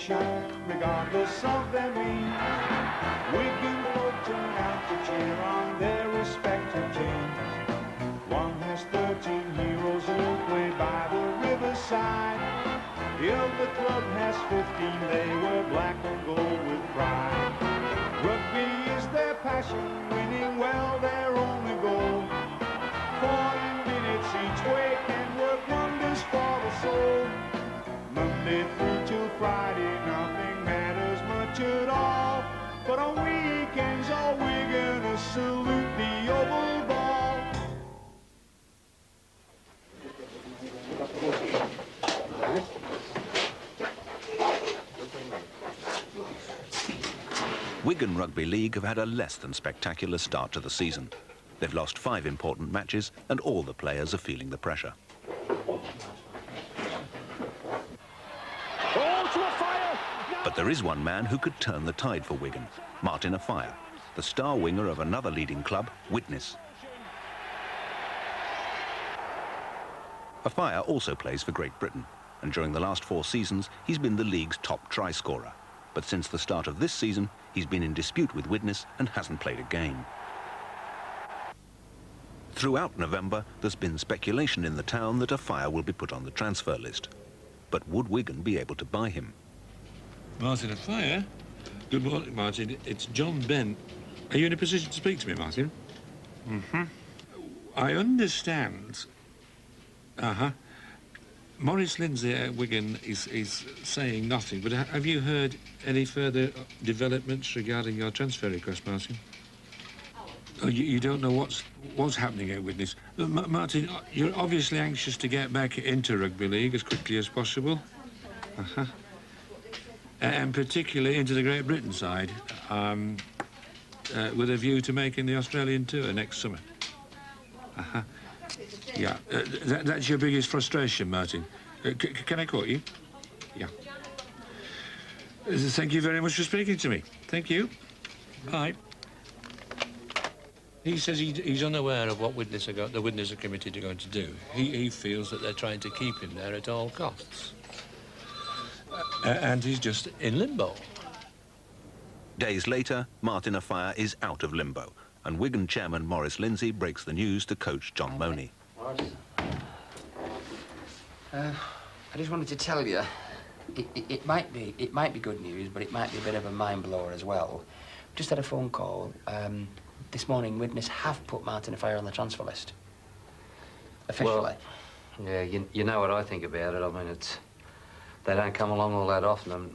passion, regardless of their means. Wigan folk turn out to cheer on their respective teams. One has 13 heroes who play by the riverside. The other club has 15, they wear black and gold with pride. Rugby is their passion, winning well their only goal. 40 minutes each way can work wonders for the soul. Monday through till Friday, nothing matters much at all. But on weekends, all we're gonna salute the oval ball. Wigan Rugby League have had a less than spectacular start to the season. They've lost 5 important matches and all the players are feeling the pressure. But there is one man who could turn the tide for Wigan, Martin Afire, the star winger of another leading club, Widnes. Afire also plays for Great Britain, and during the last 4 seasons he's been the league's top try scorer. But since the start of this season, he's been in dispute with Widnes and hasn't played a game. Throughout November, there's been speculation in the town that Afire will be put on the transfer list. But would Wigan be able to buy him? Martin Afire? Good morning, Martin. It's John Bent. Are you in a position to speak to me, Martin? Mm-hmm. I understand. Maurice Lindsay at Wigan is saying nothing, but have you heard any further developments regarding your transfer request, Martin? Oh, you don't know what's happening at Widnes. Martin, you're obviously anxious to get back into rugby league as quickly as possible. And particularly into the Great Britain side, with a view to making the Australian tour next summer. Yeah, that's your biggest frustration, Martin. Can I quote you? Yeah. Thank you very much for speaking to me. Thank you. Bye. He says he's unaware of what the Widnes Committee are going to do. He feels that they're trying to keep him there at all costs. And he's just in limbo. Days later, Martin Afire is out of limbo, and Wigan chairman Maurice Lindsay breaks the news to coach John Money. I just wanted to tell you, it might be good news, but it might be a bit of a mind blower as well. Just had a phone call. This morning, Widnes have put Martin Afire on the transfer list. Officially. Well, yeah, you know what I think about it. I mean, they don't come along all that often.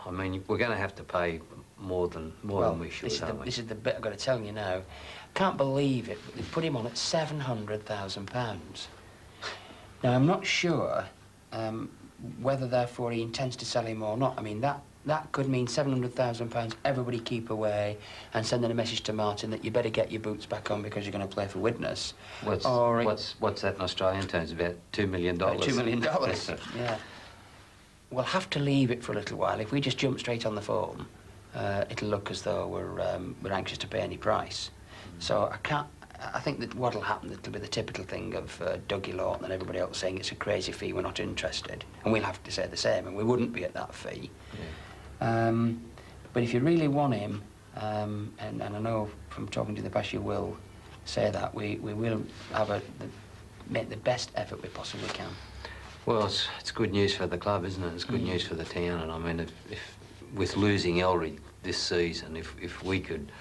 I mean, we're going to have to pay more than we should, aren't we? This is the bit I've got to tell you now. Can't believe it. They put him on at £700,000. Now, I'm not sure whether, therefore, he intends to sell him or not. I mean, that could mean £700,000 everybody keep away and sending a message to Martin that you better get your boots back on because you're going to play for Widnes. What's that in Australian terms? About $2 million? $2 million, yeah. We'll have to leave it for a little while. If we just jump straight on the phone, it'll look as though we're anxious to pay any price. So I think that what'll happen, it'll be the typical thing of Dougie Lawton and everybody else saying it's a crazy fee, we're not interested. And we'll have to say the same, and we wouldn't be at that fee. Yeah. But if you really want him, and I know from talking to the past you will say that, we will have make the best effort we possibly can. Well, it's good news for the club, isn't it? It's good news for the town, and I mean, if with losing Ellery this season, if we could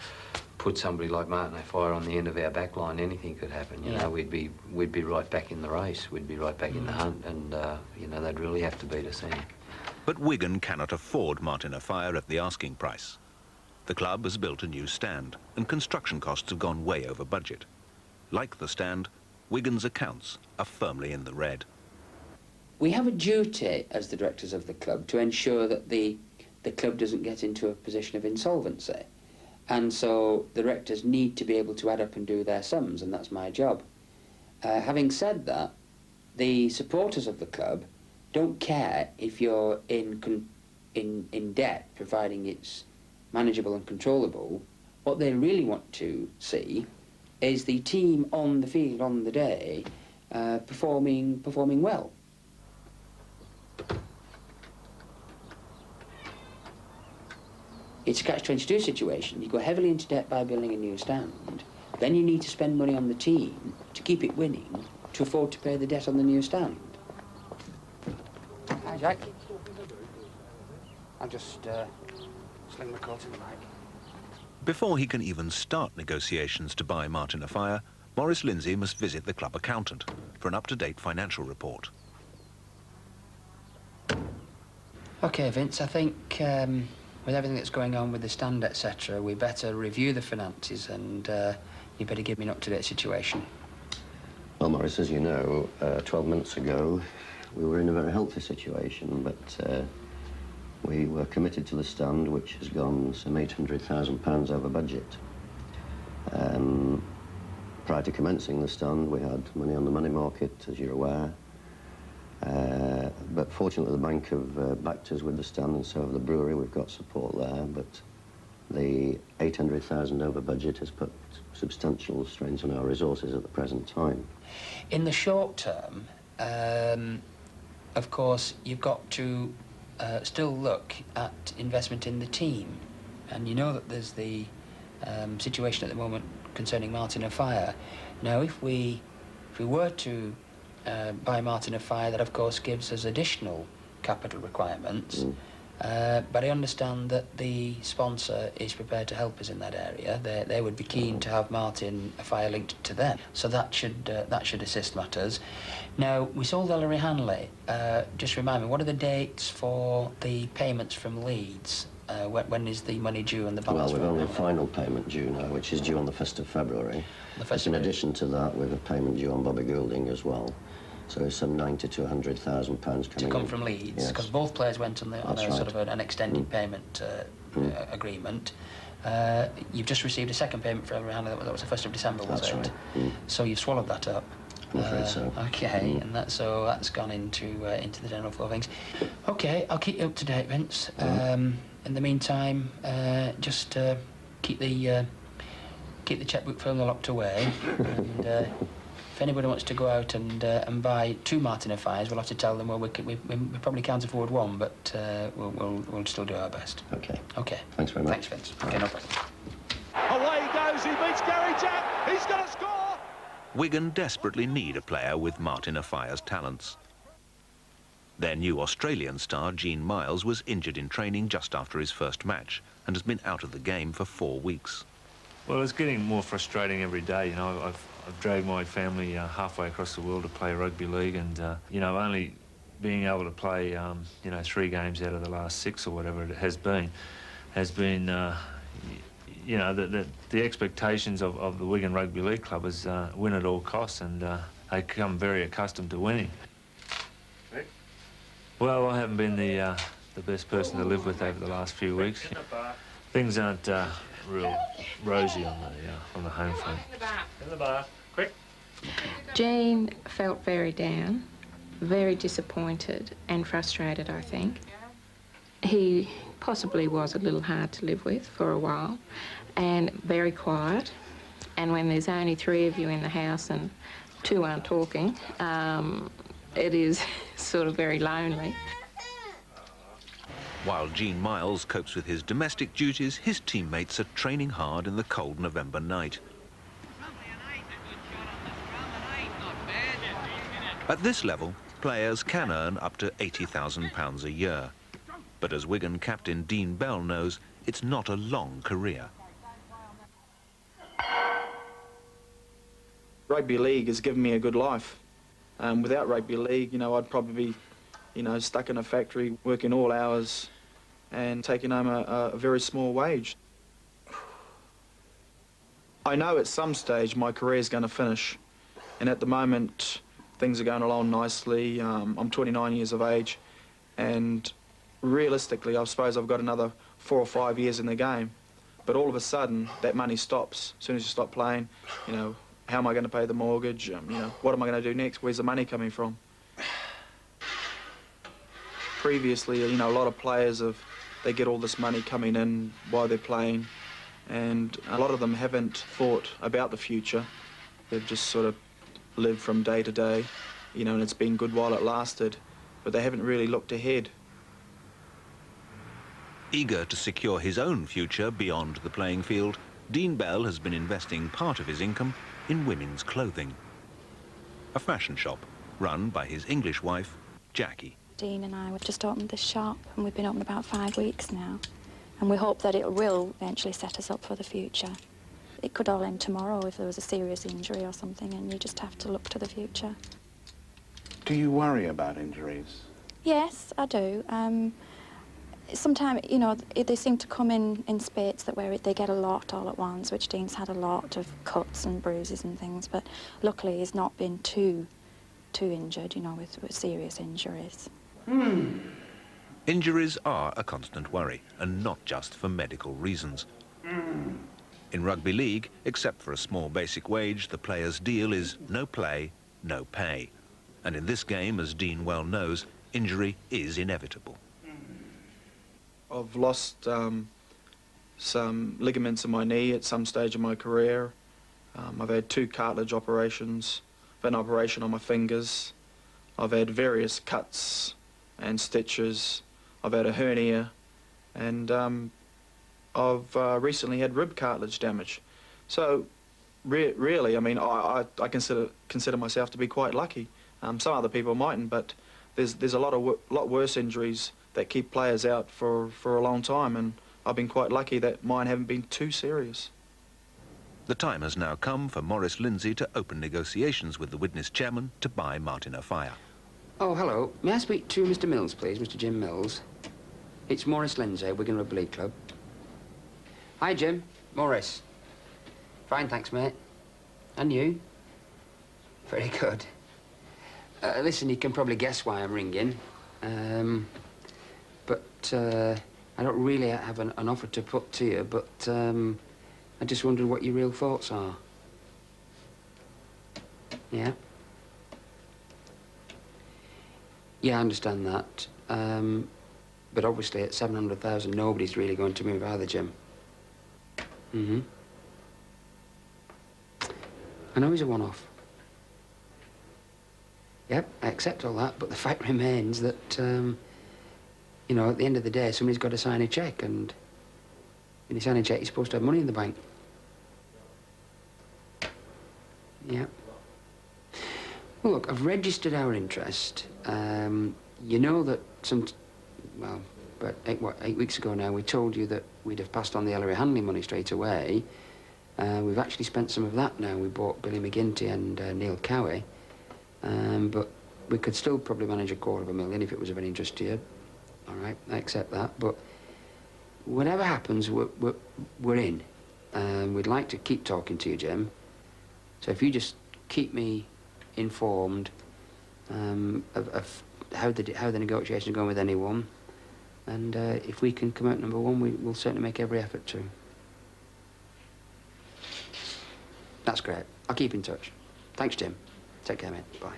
put somebody like Martin Afire on the end of our back line, anything could happen. You know, we'd be right back in the race. We'd be right back in the hunt, and you know, they'd really have to beat us then. But Wigan cannot afford Martin Afire at the asking price. The club has built a new stand, and construction costs have gone way over budget. Like the stand, Wigan's accounts are firmly in the red. We have a duty as the directors of the club to ensure that the club doesn't get into a position of insolvency. And so the directors need to be able to add up and do their sums, and that's my job. Having said that, the supporters of the club don't care if you're in debt, providing it's manageable and controllable. What they really want to see is the team on the field on the day performing well. it's a catch-22 situation. You go heavily into debt by building a new stand, then you need to spend money on the team to keep it winning to afford to pay the debt on the new stand. Hi, Jack. I'll just sling my coat in the bag. Before he can even start negotiations to buy Martin a Fire, Maurice Lindsay must visit the club accountant for an up-to-date financial report. OK, Vince, I think with everything that's going on with the stand, etc., we better review the finances and you better give me an up-to-date situation. Well, Maurice, as you know, 12 months ago, we were in a very healthy situation, but we were committed to the stand, which has gone some £800,000 over budget. Prior to commencing the stand, we had money on the money market, as you're aware. But fortunately, the bank have backed us with the stand, and so have the brewery. We've got support there, but the 800,000 over budget has put substantial strains on our resources at the present time. In the short term, of course, you've got to still look at investment in the team. And you know that there's the situation at the moment concerning Martin a Fire. Now, if we were to buy Martin a Fire, that of course gives us additional capital requirements. But I understand that the sponsor is prepared to help us in that area. They would be keen to have Martin a Fire linked to them, so that should assist matters. Now, we sold Ellery Hanley. Just remind me, what are the dates for the payments from Leeds? When is the money due and the balance? Well, we've only a final payment due now, which is due on the 1st of February. In addition to that, we've a payment due on Bobby Goulding as well. So some £90,000 to £100,000 coming to come from Leeds, because both players went on a sort of an extended payment agreement. You've just received a second payment for Ellery Hanley. That was the 1st of December, was it? Right. So you've swallowed that up. I'm afraid so. Okay, and that's gone into the general flow of things. Okay, I'll keep you up to date, Vince. In the meantime, just keep the checkbook firmly locked away, and if anybody wants to go out and buy 2 Martin a Fires, we'll have to tell them, well, we probably can't afford 1, but we'll still do our best. Okay. Okay. Thanks very much. Thanks, Vince. Okay, no problem. Away he goes, he beats Gary Jack, he's going to score! Wigan desperately need a player with Martin a Fire's talents. Their new Australian star, Gene Miles, was injured in training just after his first match and has been out of the game for 4 weeks. Well, it's getting more frustrating every day. You know, I've dragged my family halfway across the world to play rugby league, and you know, only being able to play you know, 3 games out of the last 6 or whatever it has been you know, the expectations of the Wigan Rugby League Club is win at all costs, and they become very accustomed to winning. Well, I haven't been the best person to live with over the last few weeks. Things aren't real rosy on the home front. In the bar, quick. Gene felt very down, very disappointed and frustrated, I think. He possibly was a little hard to live with for a while, and very quiet. And when there's only 3 of you in the house and 2 aren't talking, it is sort of very lonely. While Gene Miles copes with his domestic duties, his teammates are training hard in the cold November night. At this level, players can earn up to £80,000 a year. But as Wigan captain Dean Bell knows, it's not a long career. Rugby league has given me a good life. Without rugby league, you know, I'd probably be, you know, stuck in a factory working all hours and taking home a very small wage. I know at some stage my career is going to finish, and at the moment things are going along nicely. I'm 29 years of age, and realistically I suppose I've got another 4 or 5 years in the game, but all of a sudden that money stops. As soon as you stop playing, you know, how am I going to pay the mortgage? You know, what am I going to do next? Where's the money coming from? Previously, you know, a lot of players they get all this money coming in while they're playing, and a lot of them haven't thought about the future. They've just sort of lived from day to day, you know, and it's been good while it lasted, but they haven't really looked ahead. Eager to secure his own future beyond the playing field, Dean Bell has been investing part of his income in women's clothing. A fashion shop run by his English wife, Jackie. Dean and I have just opened this shop, and we've been open about 5 weeks now. And we hope that it will eventually set us up for the future. It could all end tomorrow if there was a serious injury or something, and you just have to look to the future. Do you worry about injuries? Yes, I do. Sometimes, you know, they seem to come in spurts that where they get a lot all at once, which Dean's had a lot of cuts and bruises and things, but luckily he's not been too injured, you know, with serious injuries. Injuries are a constant worry, and not just for medical reasons. In rugby league, except for a small basic wage, the player's deal is no play, no pay. And in this game, as Dean well knows, injury is inevitable. I've lost some ligaments in my knee at some stage of my career. I've had 2 cartilage operations. I've had an operation on my fingers. I've had various cuts and stitches. I've had a hernia, and I've recently had rib cartilage damage. So, really, I mean, I consider myself to be quite lucky. Some other people mightn't, but there's a lot worse injuries that keep players out for a long time, and I've been quite lucky that mine haven't been too serious. The time has now come for Maurice Lindsay to open negotiations with the witness chairman to buy Martin Fire. Oh, hello. May I speak to Mr. Mills, please? Mr. Jim Mills. It's Maurice Lindsay, Wigan Rugby League Club. Hi, Jim. Maurice. Fine, thanks, mate. And you? Very good. Listen, you can probably guess why I'm ringing. I don't really have an offer to put to you, but I just wondered what your real thoughts are. Yeah? Yeah, I understand that. But obviously at 700,000, nobody's really going to move either, Jim. I know he's a one-off. Yep, I accept all that, but the fact remains that, you know, at the end of the day, somebody's got to sign a cheque, and when you sign a cheque, you're supposed to have money in the bank. Yeah. Well, look, I've registered our interest. You know that about 8 weeks ago now, we told you that we'd have passed on the Ellery handling money straight away. We've actually spent some of that now. We bought Billy McGinty and Neil Cowie. But we could still probably manage $250,000 if it was of any interest to you. All right, I accept that. But whatever happens, we're in. We'd like to keep talking to you, Jim. So if you just keep me informed of how the negotiations are going with anyone, and if we can come out number one, we'll certainly make every effort to. That's great. I'll keep in touch. Thanks, Jim. Take care, mate. Bye.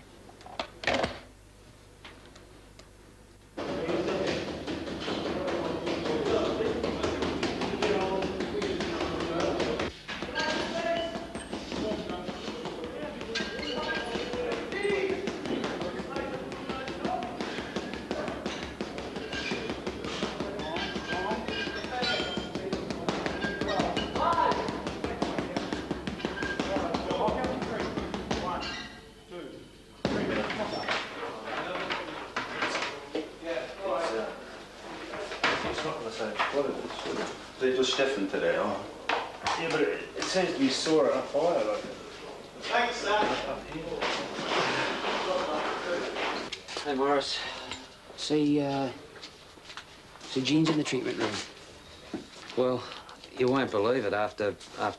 They're just stiffened today, aren't they? Yeah, but it seems to be sore at fire. Like. Thanks, Sam. Hey, Morris. See Jean's in the treatment room. Well, you won't believe it after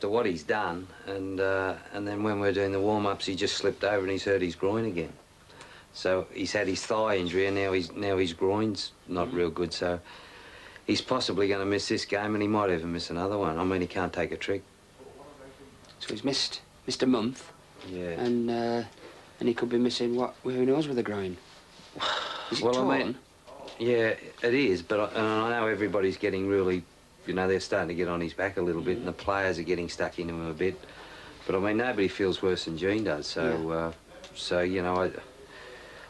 what he's done, and then when we're doing the warm-ups, he just slipped over and he's hurt his groin again. So he's had his thigh injury, and now his groin's not real good. So he's possibly going to miss this game, and he might even miss another one. I mean, he can't take a trick. So he's missed a month. Yeah. And he could be missing who knows with the groin. Is it torn? I mean, yeah, it is. But I know everybody's getting really, you know, they're starting to get on his back a little bit, and the players are getting stuck into him a bit. But I mean, nobody feels worse than Jean does. So, yeah. So you know,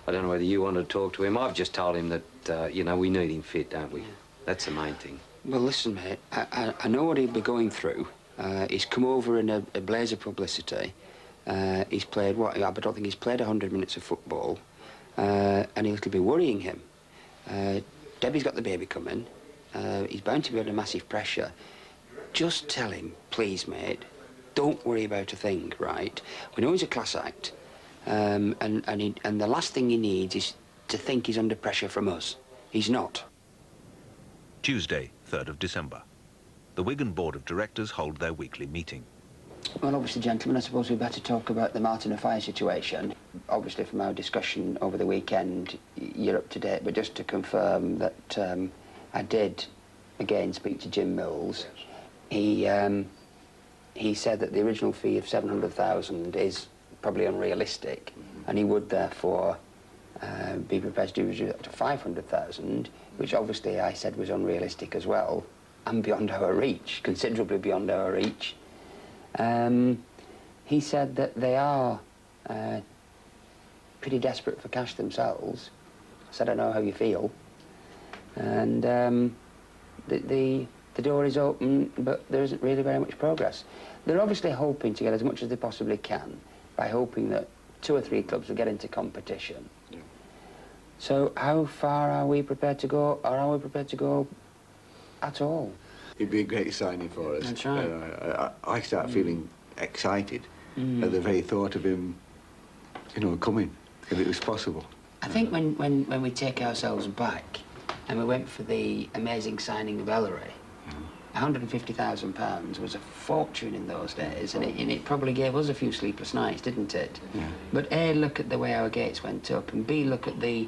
I don't know whether you want to talk to him. I've just told him that, you know, we need him fit, don't we? Yeah. That's the main thing. Well, listen, mate, I know what he'll be going through. He's come over in a blaze of publicity. He's played, what, I don't think he's played 100 minutes of football. And it'll be worrying him. Debbie's got the baby coming. He's bound to be under massive pressure. Just tell him, please, mate, don't worry about a thing, right? We know he's a class act. And the last thing he needs is to think he's under pressure from us. He's not. Tuesday, 3rd of December. The Wigan Board of Directors hold their weekly meeting. Well, obviously, gentlemen, I suppose we'd better talk about the Martin Fire situation. Obviously, from our discussion over the weekend, you're up to date, but just to confirm that I did, again, speak to Jim Mills. He said that the original fee of 700,000 is probably unrealistic, and he would, therefore, be prepared to do up to 500,000, which obviously I said was unrealistic as well, and beyond our reach, considerably beyond our reach. He said that they are pretty desperate for cash themselves. I said, I know how you feel. And the door is open, but there isn't really very much progress. They're obviously hoping to get as much as they possibly can by hoping that 2 or 3 clubs will get into competition. Yeah. So how far are we prepared to go, or are we prepared to go at all? It'd be a great signing for us. That's right. I start feeling excited at the very thought of him, you know, coming, if it was possible. I think when we take ourselves back and we went for the amazing signing of Ellery, £150,000 was a fortune in those days, and it probably gave us a few sleepless nights, didn't it? Yeah. But A, look at the way our gates went up, and B, look at the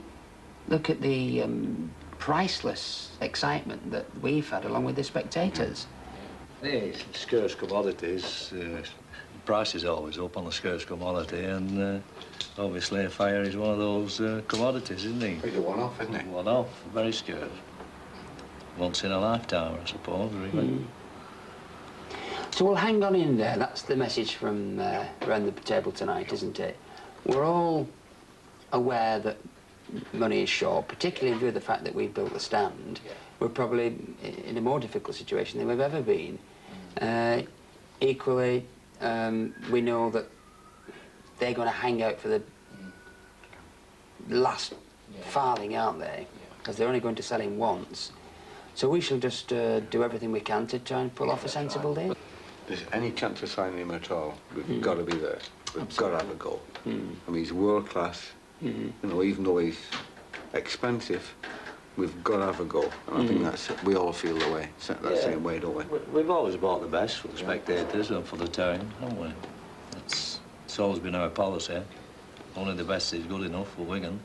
priceless excitement that we've had along with the spectators. It's scarce commodities. Price is always up on a scarce commodity, and obviously a fire is one of those commodities, isn't it? It's a one-off, isn't it? One-off, very scarce. Once in a lifetime, I suppose, really. So we'll hang on in there. That's the message from around the table tonight, isn't it? We're all aware that money is short, particularly in view of the fact that we've built the stand. We're probably in a more difficult situation than we've ever been. Equally, we know that they're going to hang out for the last farthing, aren't they? Because they're only going to sell him once. So we shall just do everything we can to try and pull off a sensible deal. There's any chance of signing him at all, we've got to be there. We've got to have a go. I mean, he's world class. You know, even though he's expensive, we've got to have a go. And I think that's we all feel the way, that same way, don't we? We've always bought the best for the spectators and for the town, haven't we? It's always been our policy. Only the best is good enough for Wigan.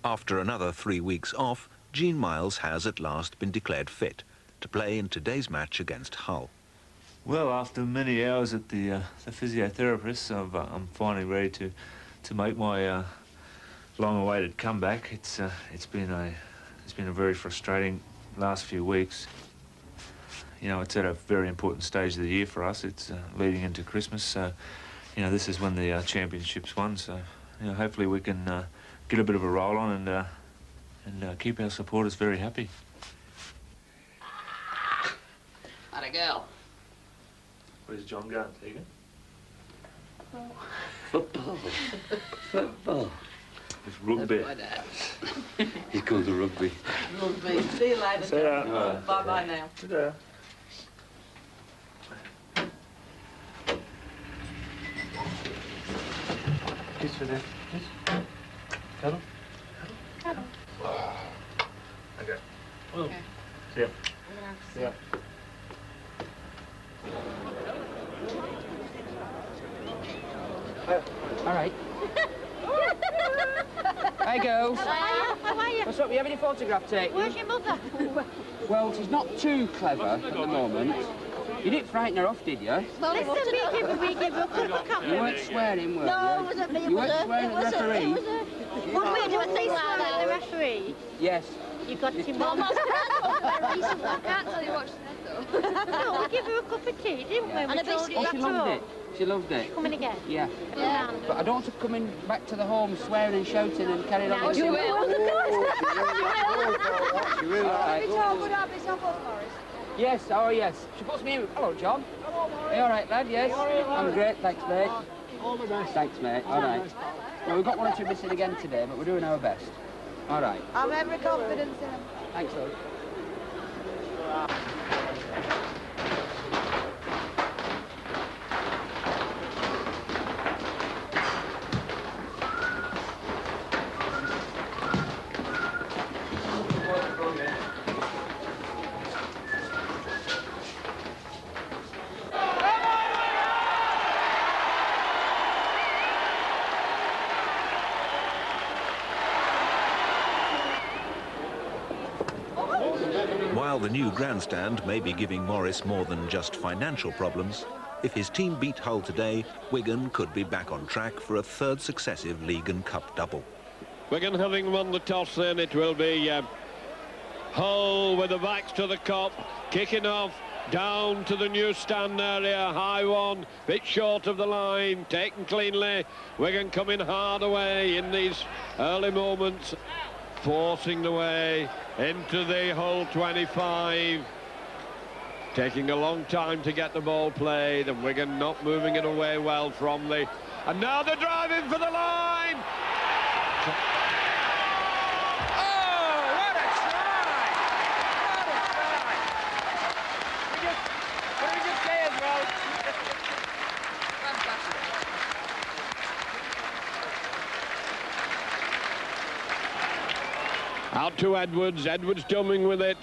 After another 3 weeks off, Gene Miles has at last been declared fit to play in today's match against Hull. Well, after many hours at the physiotherapist, I'm finally ready to make my long-awaited comeback. It's been a very frustrating last few weeks. You know, it's at a very important stage of the year for us. It's leading into Christmas, so you know this is when the championship's won. So you know, hopefully we can get a bit of a roll on and keep our supporters very happy. Atta girl. Where's John going, Tegan? Football. Football. It's rugby. He's going to rugby. Rugby. See you later. See ya. Bye-bye now. Ta-da. Kiss for them. Kiss. Cuddle. Cuddle. Okay. Well, see ya. See ya. All right. Hi, girls. How are you? What's up? You have any photograph taken? Where's your mother? Well, she's not too clever at the moment. You didn't frighten her off, did you? Listen, we give her a cup of coffee. You weren't swearing, were you? No, it wasn't me. You weren't swearing at the referee? What we do a thing like that, the referee? Yes. You got him Well, on. Mum's very recently. I can't tell you what she said, though. No, we gave her a cup of tea, didn't we? And We a told biscuit. her Oh, back she to loved home. it. She loved it. Coming again? Yeah. Yeah. But I don't want her coming back to the home swearing and shouting and carrying on. Oh, she will. She will. Have you told good habits off us, Morris? Yes, oh yes. She puts me in. Hello, John. Are you all right, lad? Yes. I'm great, thanks, mate. All the best. Thanks, mate. All right. Well, we've got one or two missing again today, but we're doing our best. All right. I'm every confidence in him. Thanks, love. While the new grandstand may be giving Morris more than just financial problems, if his team beat Hull today, Wigan could be back on track for a third successive League and Cup double. Wigan having won the toss, then it will be Hull with the backs to the Kop, kicking off down to the new stand area. High one, bit short of the line, taken cleanly. Wigan coming hard away in these early moments, forcing the way into the Hull 25. Taking a long time to get the ball played, and Wigan not moving it away well from the... And now they're driving for the line! Oh, what a try! What did we just say as well? Fantastic. Out to Edwards. Edwards dumbing with it.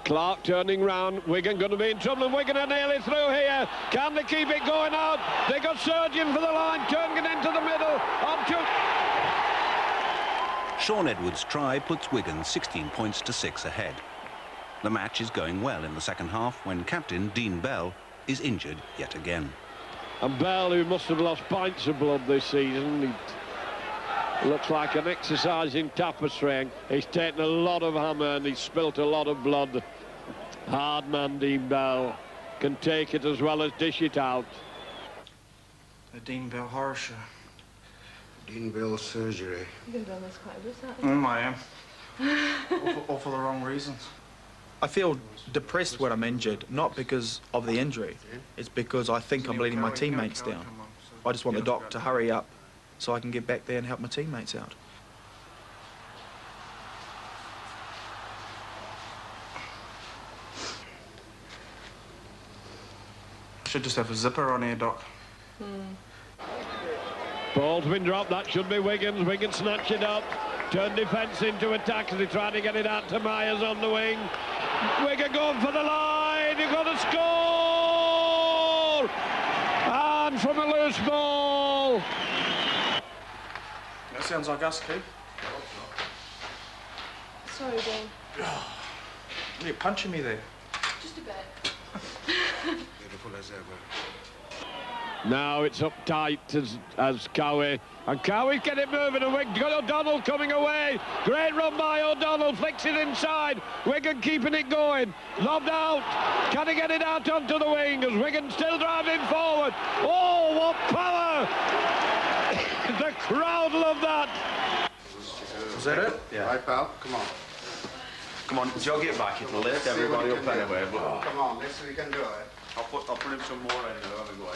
Clark turning round. Wigan going to be in trouble, and Wigan are nearly through here. Can they keep it going out? They got Surgeon for the line, turning it into the middle. Up to... Sean Edwards' try puts Wigan 16 points to 6 ahead. The match is going well in the second half when captain Dean Bell is injured yet again. And Bell, who must have lost pints of blood this season, he looks like an exercise in tapestry. He's taken a lot of hammer and he's spilt a lot of blood. Hard man, Dean Bell. Can take it as well as dish it out. The Dean Bell horror show. Dean Bell surgery. You've been doing this quite a bit, haven't you? I am. all for the wrong reasons. I feel depressed when I'm injured, not because of the injury. It's because I think I'm letting my teammates down. I just want the doc to hurry up so I can get back there and help my teammates out. Should just have a zipper on here, Doc. Ball's been dropped. That should be Wigan's. Wigan snatch it up. Turn defence into attack as they try to get it out to Myers on the wing. Wigan going for the line. You've got to score! And from a loose ball. That sounds like us, Keith. Sorry, Dean. You're punching me there. Just a bit. Beautiful as ever. Now it's up tight as Cowie. And Cowie's get it moving, and Wigan got O'Donnell coming away. Great run by O'Donnell, flicks it inside. Wigan keeping it going. Lobbed out. Can he get it out onto the wing as Wigan still driving forward? Oh, what power! The crowd love that. Is that it? Yeah. Right, pal. Come on. Come on, jog it back. It'll lift everybody up anyway. But... Come on, let's see if we can do it. I'll put him some more in there. Have a go.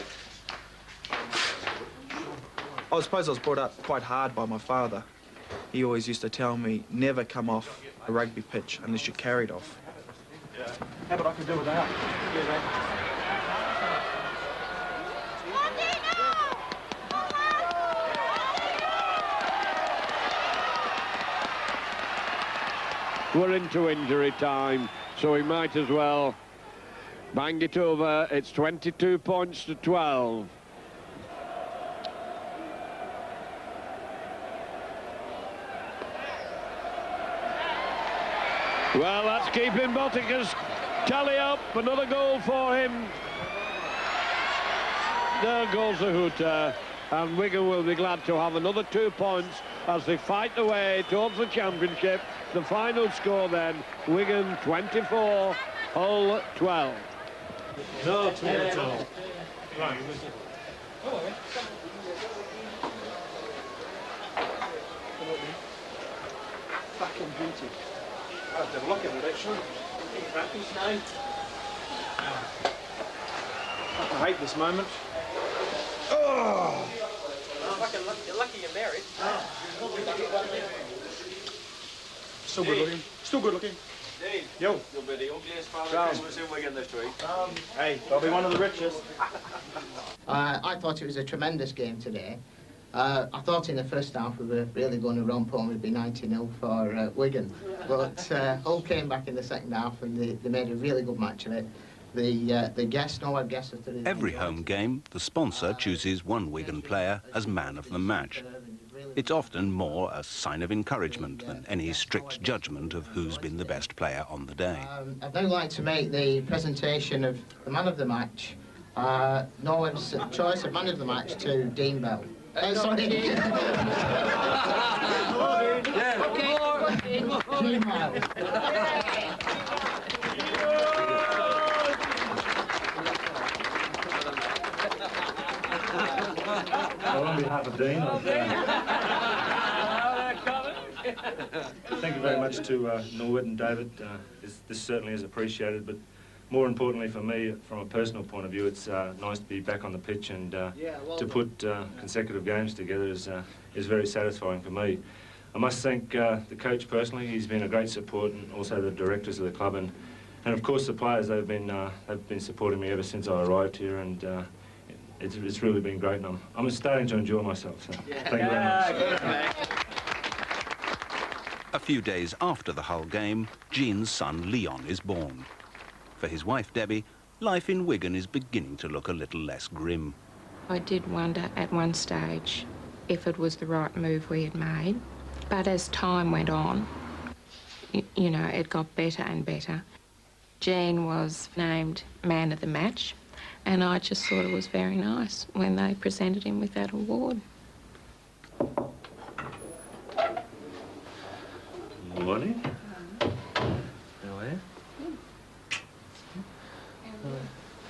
I suppose I was brought up quite hard by my father. He always used to tell me, never come off a rugby pitch unless you're carried off. Yeah. How about I can do without? We're into injury time, so we might as well bang it over. It's 22 points to 12. Well, that's keeping Botica's tally up. Another goal for him. There goes the hooter. And Wigan will be glad to have another 2 points as they fight their way towards the championship. The final score then, Wigan 24, Hull 12. No, 12. Right. Fucking beauty. I'll have to look at it, actually. Practice now. I hate this moment. Oh! You're lucky you're married. Still good looking. Still good looking. Dean. Yo. You'll be the ugliest father Charles. Christmas in Wigan this week. Hey, I'll be one of the richest. I thought it was a tremendous game today. I thought in the first half we were really going to romp home. We'd be 90-0 for Wigan. But Hull came back in the second half and they made a really good match of it. The guest, no one guessed at it. Every home game, the sponsor chooses one Wigan player as man of the match. It's often more a sign of encouragement than any strict judgment of who's been the best player on the day. I'd now like to make the presentation of the man of the match. Norway's choice of man of the match to Dean Bell. Sorry. Dean Bell. Well, on behalf of Dean, thank you very much to Norwood and David. This certainly is appreciated, but more importantly for me, from a personal point of view, it's nice to be back on the pitch and to put consecutive games together is very satisfying for me. I must thank the coach personally. He's been a great support, and also the directors of the club, and of course the players. They've been supporting me ever since I arrived here, and it's really been great, and I'm starting to enjoy myself. So thank you very much. A few days after the Hull game, Jean's son Leon is born. For his wife Debbie, life in Wigan is beginning to look a little less grim. I did wonder at one stage if it was the right move we had made, but as time went on, you know, it got better and better. Jean was named man of the match, and I just thought it was very nice when they presented him with that award. Morning. How are you?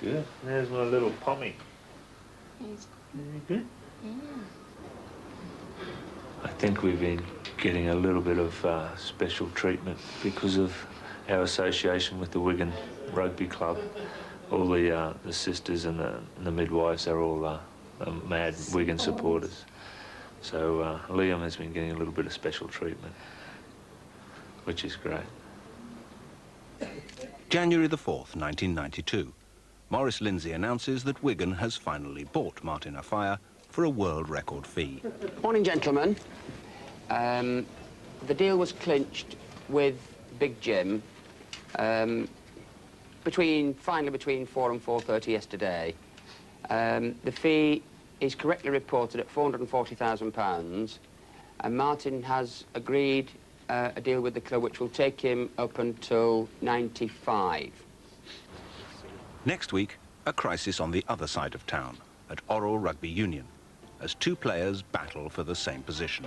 Good. There's my little Pommy. He's good? I think we've been getting a little bit of special treatment because of our association with the Wigan Rugby Club. All the sisters and the midwives are all mad Wigan supporters. So Liam has been getting a little bit of special treatment, which is great. January the 4th, 1992. Maurice Lindsay announces that Wigan has finally bought Martin Offiah for a world record fee. Morning, gentlemen. The deal was clinched with Big Jim finally between 4 and 4:30 yesterday. The fee is correctly reported at £440,000, and Martin has agreed a deal with the club which will take him up until 95. Next week, a crisis on the other side of town, at Orrell Rugby Union, as two players battle for the same position.